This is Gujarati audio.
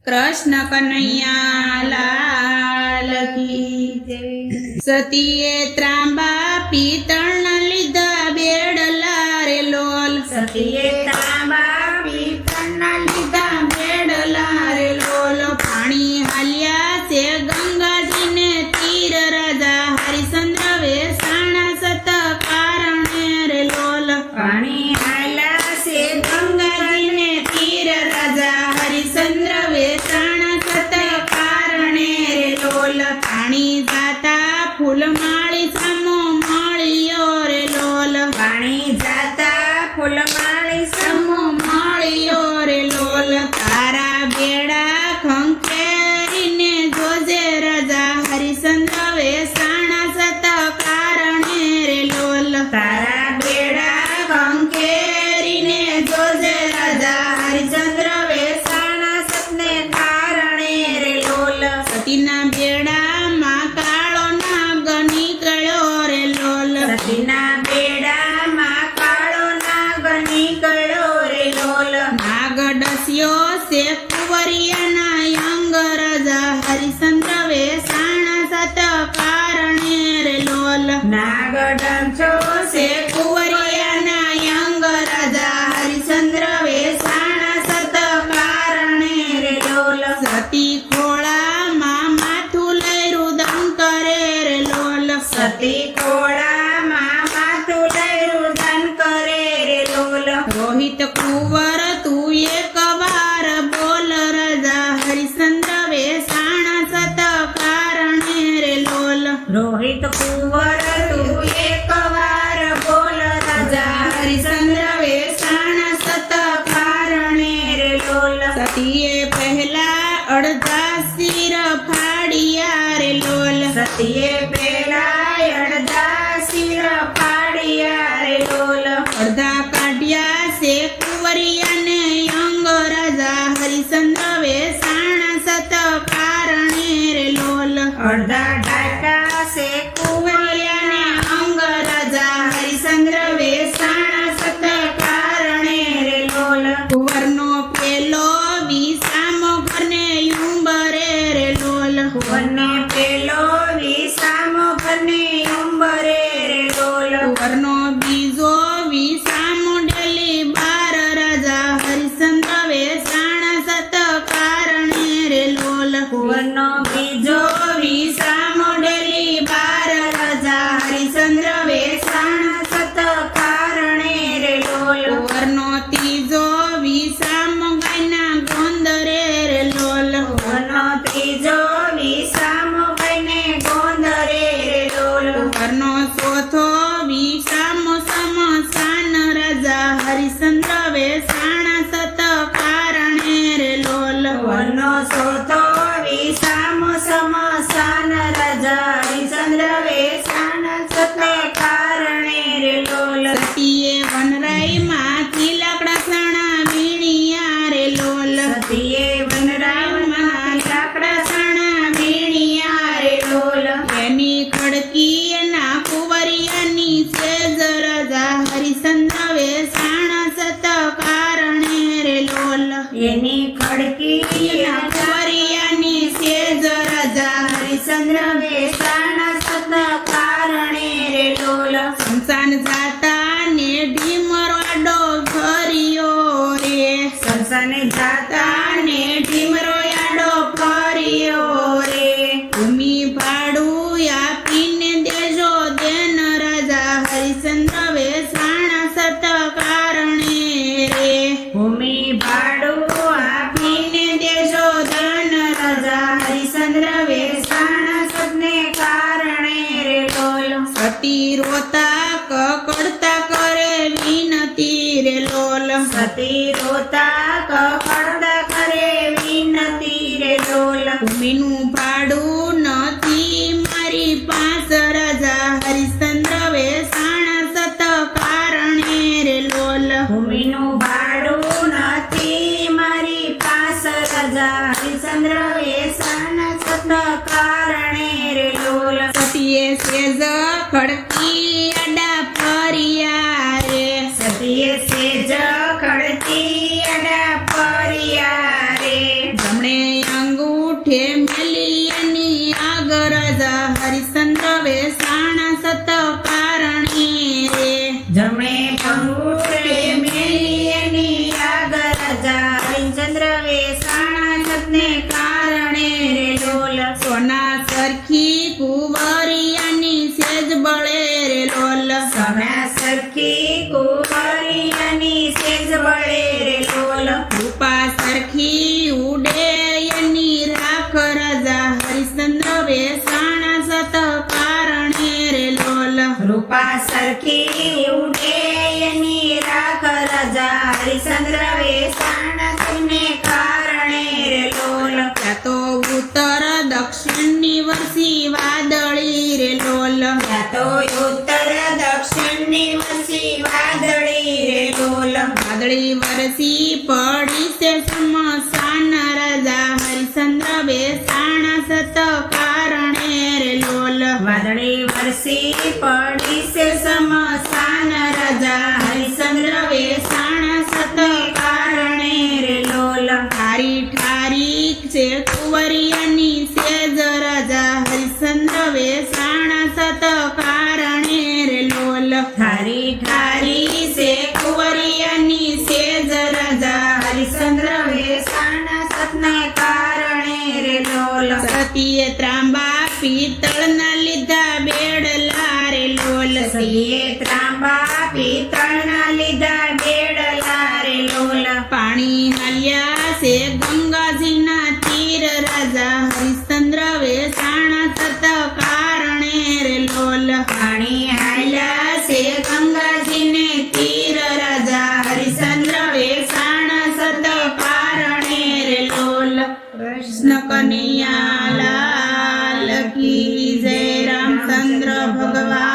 कृष्ण कन्हैया लाल की जय। सतीए ત્રાંબા પિત્તળના લીધા બેડલા રે લોલ। સતીએ ત્રાંબા પિત્તળના લીધા બેડલા રે લોલ। પાણી હાલ્યા છે ગંગાજીને તીર રાજા હરિશ્ચંદ્ર વેસાણા સત કારણે રે લોલ। પાણી હાલ્યા છે ગંગાજીને તીર રાજા હરિશ્ચંદ્ર વેસાણા સત કારણે રે લોલ। પાણી જાતા ફૂલમાળી સામો મળ્યો રે લોલ। પાણી જાતા ફૂલમાળી સામો મળ્યો રે લોલ। તારા બેડા ખંખેરીને જોજે રાજા હરિશ્ચંદ્ર વેસાણા સત કારણે રે લોલ। તારા બેડા ખંખેરીને જોજે રાજા હરિશ્ચંદ્ર વેસાણા સતને કારણે રે લોલ। સતીના બેડામાં કાળો નાગ નીકળ્યો રે લોલ। સતીના બેડામાં કાળો નાગ નીકળ્યો રે લોલ। નાગ ડસ્યો છે કુંવરિયાના યંગ રાજા હરિશ્ચંદ્ર વેસાણા સત કારણે રે લોલ। નાગ ડંચો છે કુંવરિયાના યંગ રાજા હરિશ્ચંદ્ર વેસાણા સત કારણે રે લોલ। સતી ખોળામાં માથું લઈ રુદન કરે રે લોલ। સતી ખોળામાં માથું લઈ રુદન કરે રે લોલ। રોહિત કુંવર તું એક વાર બોલ રાજા હરિશ્ચંદ્ર વેસાણા સત કારણે રે લોલ। રોહિત કુંવર તું એક વાર બોલ રાજા હરિશ્ચંદ્ર વેસાણા સત કારણે રે લોલ। સતીએ પહેલા અડધા શિર ફાડ્યા રે લોલ। સતીએ પેલા અડધા શિર ફાડ્યા રે લોલ। અડધા કાઢ્યા છે કુંવરિયાને યંગ રાજા હરિશ્ચંદ્ર વેસાણા સત કારણે રે લોલ। અડધા ઢાકા છે કુંવરિયાને અંગ રાજા હરિશ્ચંદ્ર વેસાણા સત કારણે રે લોલ। કુંવરનો પેલો વિસામો ઘરને યુંબરે રે લોલ। કુંવરને પેલો વિસામો ઘરને ઉંબરે રે લોલ। કુંવરનો બીજો વિસામો ડેલી બાર રાજા હરિશ્ચંદ્ર વેસાણા સત કારણે રે લોલ। કુંવરનો બીજો વિસામો ડેલી બાર રાજા હરિશ્ચંદ્ર વેસાણા સત કારણે રે લોલ। કુંવરનો ત્રીજો વિસામો ગાયના ગોંદરે રે લોલ। કુંવરનો ત્રીજો વિસામો કઈને ગોંદરે રે લોલ। કુંવરનો ચોથો વિસામો સમસાન રાજા હરિશ્ચંદ્ર વેસાણા સત કારણે રે લોલ। કુંવરનો ચોથો વિસામો સમસાન રાજા હરિશ્ચંદ્ર વેસાણા સતને કારણે રે લોલ। સતીએ વનરાઈમાંથી લાકડા સાણા વીણ્યા રે લોલ। સતીએ વનરાઈમાં લાકડા સાણા વીણ્યા રે લોલ। એની ખડકી એના કુંવરિયાની સેજ રાજા હરિશ્ચંદ્ર વેસાણા સત કારણે રે લોલ। એની ખડકી એના કુંવરિયાની સેજ રાજા હરિશ્ચંદ્ર વેસાણા સત કારણે રે લોલ। શમશાન જાતા ને ઢીમરો ફર્યો રે। શમશાને જાતા ને ઢીમરો આડો ફર્યો રે। ભૂમિ ભાડું આપીને દેજો દેન રાજા હરિશ્ચંદ્ર વેસાણા સત કારણે રે। ભૂમિ ભાડું આપીને દેજો ધન રાજા હરિશ્ચંદ્ર વેસાણા સતને કારણે રે લોલ। સતી રોતા કકડતા કરે વિનતી રે લોલ। સતી રોતા કકડતા કરે વિનતી રે લોલ। ભૂમિનું ભાડું નથી મારી પાસ રાજા હરિશ્ચંદ્ર વેસાણા સત કારણે રે લોલ। ભૂમિનું ભાડું નથી મારી પાસ રાજા હરિશ્ચંદ્ર વેસાણા સત કારણે રે લોલ। સતીએ સેજ ખડકી અડા ફર્યા રે। સતીએ સેજ ખડકી અડા ફર્યા રે। જમણે અંગૂઠે મેલી એની આગરજ હરિશ્ચંદ્ર વેસાણા સત કારણે રે જમણે અંગૂઠે મેલી એની આગળ જા હરિશ્ચંદ્ર વેસાણા સતને કારણે રે લોલ સોના સરખી કુંવરિયાની સેજ બળે રે લોલ સોના સરખી કુંવરિયાની સેજ બળે રે લોલ રૂપા સરખી ઉડે એની રાખ રાજા હરિશ્ચંદ્ર વેસાણા સત કારણે રે લોલ રૂપા સરખી ઉડે એની રાખ રાજા હરિશ્ચંદ્ર વેસાણા સતને કારણે રે લોલ ત્યાં તો ઉત્તર દક્ષિણની વરસી વાદળી રે લોલ ત્યાં તો ઉત્તર દક્ષિણની વસી વાદળી રે લોલ વાદળી વરસી પડી છે સમસાન રાજા હરિશ્ચંદ્ર વેસાણા સત કારણે રે લોલ વાદળી વરસી પડી છે સમસાન રાજા હરિશ્ચંદ્ર વેસાણા સત કારણે રે લોલ ઠારી ઠારી છે કુંવરિયાની સેજ રાજા હરિશ્ચંદ્ર વેસાણા સત કારણે રે લોલ ઠારી ઠારી છે કુંવરિયાની સેજ રાજા હરિશ્ચંદ્ર વેસાણા સતને કારણે રે લોલ સતીએ ત્રાંબા પિત્તળના લીધા બેડલા રે લોલ સતીએ ત્રાંબા પિત્તળના લીધા બેડલા રે લોલ પાણી હાલ્યા છે ગંગાજીના તીર રાજા હરિશ્ચંદ્ર વેસાણા સત કારણે રે લોલ પાણી હાલ્યા છે ગંગાજીને તીર રાજા હરિશ્ચંદ્ર વેસાણા સત કારણે રે લોલ કૃષ્ણ કનૈયા લાલ કી જય રામચંદ્ર ભગવાન